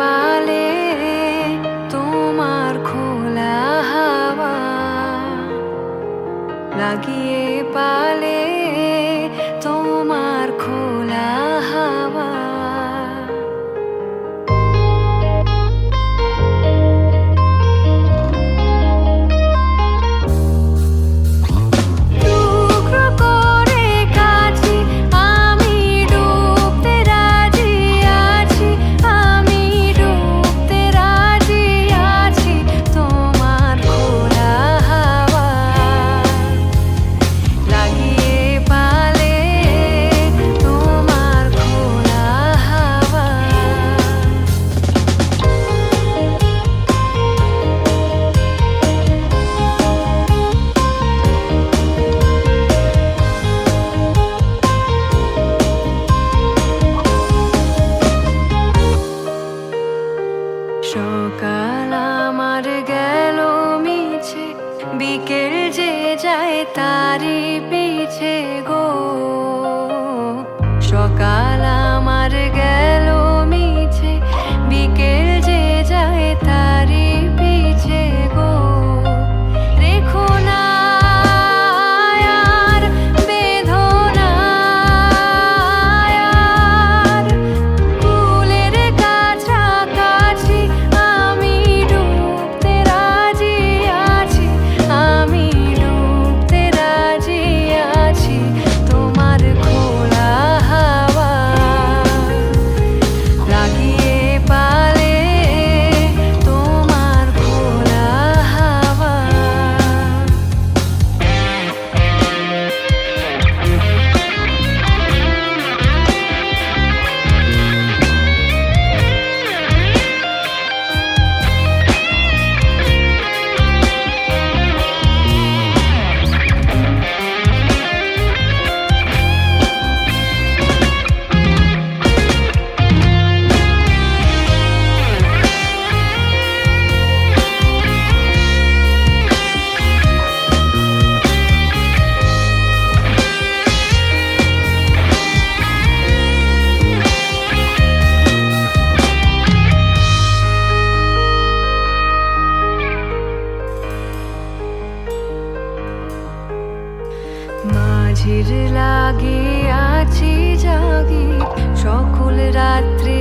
পালে তোমার খোলা হাওয়া, লাগিয়ে পালে তোমার খোলা হাওয়া। সকাল আমার গেল মিছে, বিকেল যে যায় তারি পিছে গো। সকাল আমার গেল মিছে, বিকেল যে যায় তারি পিছে গো। রেখো না আর বেঁধো না আর ফুলের কাছাকাছি, আমি ডুবতে রাজি আছি, আমি ডুবতে রাজি আছি তোমার খোলা হাওয়া, লাগিয়ে পালে তোমার খোলা হাওয়া। মাঝির লাগে আছি জাগি, সকল রাত্রি